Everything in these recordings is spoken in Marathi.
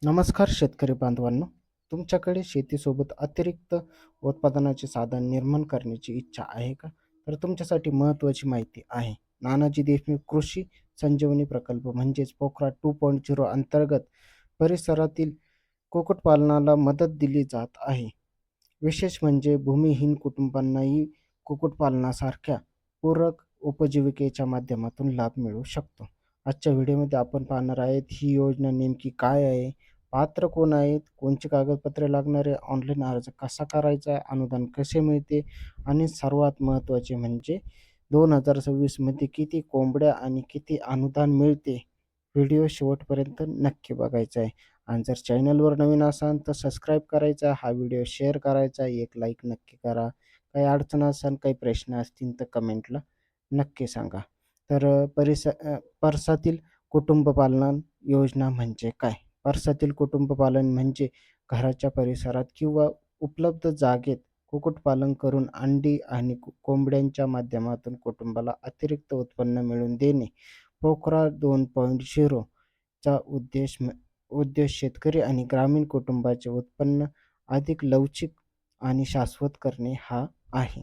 नमस्कार शेतकरी बांधवांनो. तुमच्याकडे शेतीसोबत अतिरिक्त उत्पादनाचे साधन निर्माण करण्याची इच्छा आहे का? तर तुमच्यासाठी महत्त्वाची माहिती आहे. नानाजी देशमुख कृषी संजीवनी प्रकल्प म्हणजेच पोखरा 2.0 अंतर्गत परिसरातील कुक्कुटपालनाला मदत दिली जात आहे. विशेष म्हणजे भूमिहीन कुटुंबांनाही कुक्कुटपालनासारख्या पूरक उपजीविकेच्या माध्यमातून लाभ मिळू शकतो. आजच्या व्हिडिओमध्ये आपण पाहणार आहेत ही योजना नेमकी काय आहे, पात्र कोण आहेत, कोणची कागदपत्रे लागणार आहे, ऑनलाईन अर्ज कसा करायचा आहे, अनुदान कसे मिळते आणि सर्वात महत्त्वाचे म्हणजे 2026 मध्ये किती कोंबड्या आणि किती अनुदान मिळते. व्हिडिओ शेवटपर्यंत नक्की बघायचा आहे. आणि जर चॅनलवर नवीन असाल तर सबस्क्राईब करायचा, हा व्हिडिओ शेअर करायचा, एक लाईक नक्की करा. काही अडचण असेल, काही प्रश्न असतील तर कमेंटला नक्की सांगा. तर परसातील कुटुंब पालन योजना म्हणजे काय? परसातील कुटुंब पालन म्हणजे घराच्या परिसरात किंवा उपलब्ध जागेत कुक्कुटपालन करून अंडी आणि कोंबड्यांच्या माध्यमातून कुटुंबाला अतिरिक्त उत्पन्न मिळवून देणे. पोखरा 2.0 चा उद्देश शेतकरी आणि ग्रामीण कुटुंबाचे उत्पन्न अधिक लवचिक आणि शाश्वत करणे हा आहे.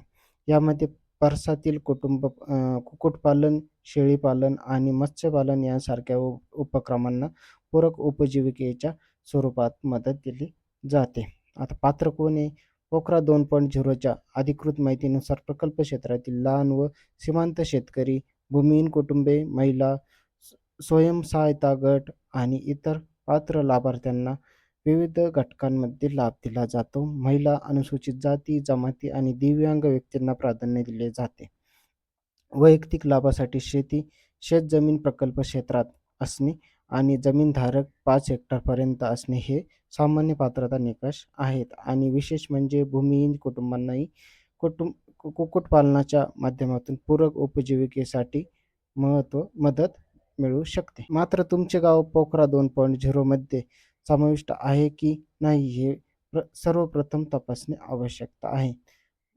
यामध्ये परसातील कुक्कुटपालन, शेळीपालन आणि मत्स्यपालन यांसारख्या उपक्रमांना पूरक उपजीविकेच्या स्वरूपात मदत दिली जाते. आता पात्र कोण आहे? पोखरा 2.0 च्या अधिकृत माहितीनुसार प्रकल्प क्षेत्रातील लहान व सीमांत शेतकरी, भूमिहीन कुटुंबे, महिला, स्वयंसहायता गट आणि इतर पात्र लाभार्थ्यांना विविध घटकांमध्ये लाभ दिला जातो. महिला, अनुसूचित जाती, जमाती आणि दिव्यांग व्यक्तींना प्राधान्य दिले जाते. वैयक्तिक लाभासाठी शेतजमीन प्रकल्प क्षेत्रात असणे आणि जमीनधारक 5 हेक्टरपर्यंत असणे हे सामान्य पात्रता निकष आहेत आणि विशेष म्हणजे भूमिहीन कुटुंबांनाही कुटुंब कुक्कुटपालनाच्या माध्यमातून पूरक उपजीविकेसाठी मदत मिळू शकते. मात्र तुमचे गाव पोखरा 2.0 मध्ये समाविष्ट आहे की नाही हे सर्वप्रथम तपासणे आवश्यकता आहे.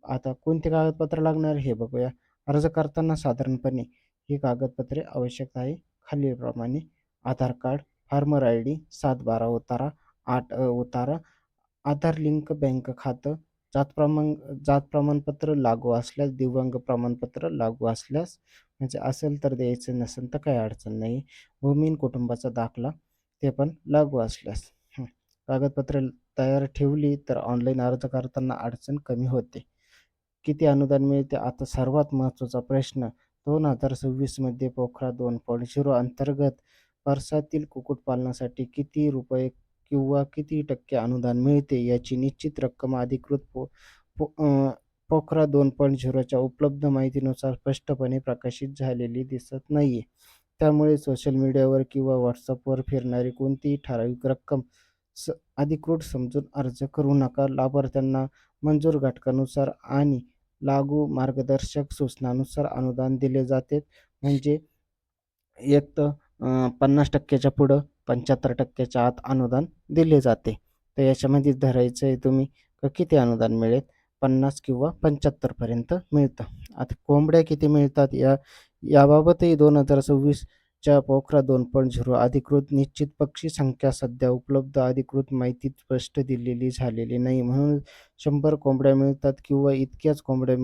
आता कोणती कागदपत्र लागणार हे बघूया. अर्ज करताना साधारणपणे ही कागदपत्रे आवश्यक आहे. खालीलप्रमाणे आधार कार्ड, फार्मर आय-डी, 7/12 उतारा, 8 उतारा, आधार लिंक बँक खातं, जात प्रमाणपत्र लागू असल्यास, दिव्यांग प्रमाणपत्र लागू असल्यास म्हणजे असेल तर द्यायचं, नसेल तर काही अडचण नाही. भूमिहीन कुटुंबाचा दाखला ते पण लागू असल्यास. कागदपत्रे तयार ठेवली तर ऑनलाईन अर्ज करताना अडचण कमी होते. किती अनुदान मिळते? आता सर्वात महत्त्वाचा प्रश्न. 2026 मध्ये पोखरा 2.0 अंतर्गत वर्षातील कुक्कुटपालनासाठी किती रुपये किंवा किती टक्के अनुदान मिळते याची निश्चित रक्कम अधिकृत पो अ, पोखरा 2.0 च्या उपलब्ध माहितीनुसार स्पष्टपणे प्रकाशित झालेली दिसत नाहीये. त्यामुळे सोशल मीडियावर किंवा WhatsAppवर फिरणारी कोणतीही ठराविक रक्कम स अधिकृत समजून अर्ज करू नका. लाभार्थ्यांना मंजूर घटकानुसार आणि लागू मार्गदर्शक सूचनानुसार अनुदान दिले जाते. म्हणजे एक तर 50% च्या पुढं 75% च्या आत अनुदान दिले जाते. तर याच्यामध्ये धरायचं आहे तुम्ही किती अनुदान मिळेल? 50 किंवा 75 पर्यंत मिळतं. आता कोंबड्या किती मिळतात याबाबतही 2026 च्या पोखरा 2.0 अधिकृत निश्चित पक्षी संख्या सध्या उपलब्ध अधिकृत माहितीत स्पष्ट दिलेली झालेली नाही. म्हणून 100 कोंबड्या मिळतात किंवा इतक्याच कोंबड्या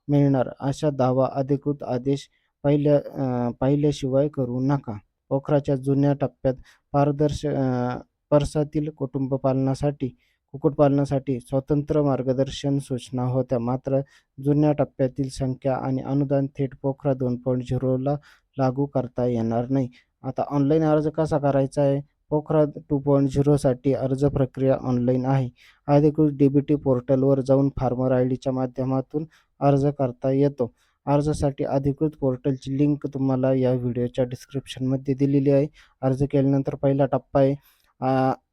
मिळणार अशा दावा अधिकृत आदेश पाहिल्याशिवाय करू नका. पोखराच्या जुन्या टप्प्यात परसातील कुक्कुटपालनासाठी स्वतंत्र मार्गदर्शन सूचना होत्या. मात्र जुन्या टप्प्यातील संख्या आणि अनुदान थेट पोखरा 2.0 ला लागू करता येणार नाही. आता ऑनलाईन अर्ज कसा करायचा आहे? पोखरा 2.0 साठी अर्ज प्रक्रिया ऑनलाईन आहे. अधिकृत DBT पोर्टलवर जाऊन फार्मर आय-डीच्या माध्यमातून अर्ज करता येतो. अर्जासाठी अधिकृत पोर्टलची लिंक तुम्हाला या व्हिडिओच्या डिस्क्रिप्शनमध्ये दिलेली आहे. अर्ज केल्यानंतर पहिला टप्पा आहे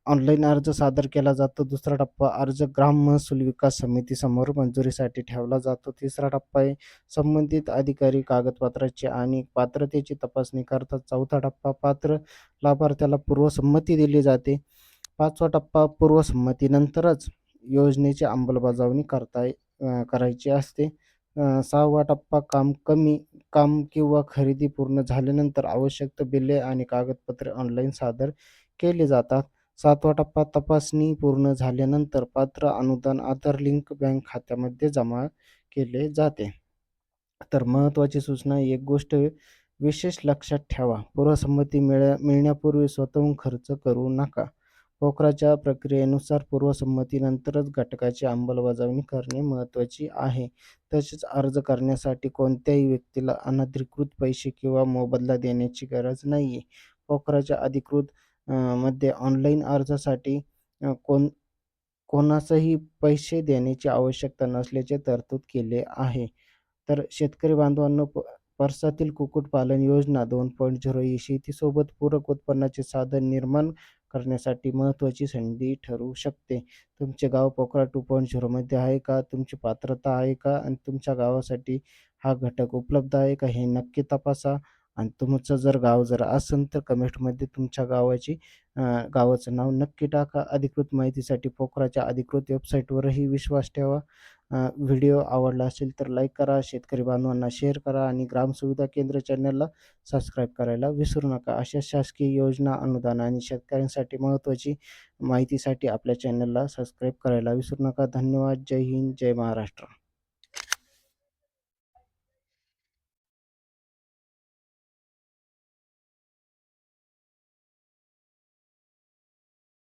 ऑनलाईन अर्ज सादर केला जातो. दुसरा टप्पा अर्ज ग्राम महसूल विकास समितीसमोर मंजुरीसाठी ठेवला जातो. तिसरा टप्पा आहे संबंधित अधिकारी कागदपत्राची आणि पात्रतेची तपासणी करतात. चौथा टप्पा पात्र लाभार्थ्याला पूर्वसंमती दिली जाते. पाचवा टप्पा पूर्वसंमतीनंतरच योजनेची अंमलबजावणी करायची असते. 6वा टप्पा काम किंवा खरेदी पूर्ण झाल्यानंतर आवश्यक बिले आणि कागदपत्रे ऑनलाईन सादर केली जातात. 7वा टप्पा तपासणी पूर्ण झाल्यानंतर पात्र अनुदान आधार लिंक बँक खात्यामध्ये जमा केले जाते. तर महत्त्वाची सूचना एक गोष्ट विशेष लक्षात ठेवा. पूर्वसंमती मिळण्यापूर्वी स्वतःहून खर्च करू नका. पोखराच्या प्रक्रियेनुसार पूर्वसंमतीनंतरच घटकाची अंमलबजावणी करणे महत्त्वाची आहे. तसेच अर्ज करण्यासाठी कोणत्याही व्यक्तीला अनधिकृत पैसे किंवा मोबदला देण्याची गरज नाहीये. पोखराच्या अधिकृत मध्ये ऑनलाईन अर्जासाठी कोणासही पैसे देण्याची आवश्यकता नसल्याचे तरतूद केले आहे. तर शेतकरी बांधवांनो, परसातील कुक्कुटपालन योजना 2.0 ही शेतीसोबत पूरक उत्पन्नाचे साधन निर्माण करण्यासाठी महत्त्वाची संधी ठरू शकते. तुमचे गाव पोखरा 2.0 मध्ये आहे का? तुमची पात्रता आहे का? आणि तुमच्या गावासाठी हा घटक उपलब्ध आहे का? हे नक्की तपासा. आणि तुमचं जर गाव जर असेल तर कमेंटमध्ये तुमच्या गावाचं नाव नक्की टाका. अधिकृत माहितीसाठी पोखराच्या अधिकृत वेबसाईटवरही विश्वास ठेवा. व्हिडिओ आवडला असेल तर लाईक करा, शेतकरी बांधवांना शेअर करा आणि ग्राम सुविधा केंद्र चॅनलला सबस्क्राईब करायला विसरू नका. अशा शासकीय योजना, अनुदान आणि शेतकऱ्यांसाठी महत्त्वाची माहितीसाठी आपल्या चॅनलला सबस्क्राईब करायला विसरू नका. धन्यवाद. जय हिंद, जय महाराष्ट्र.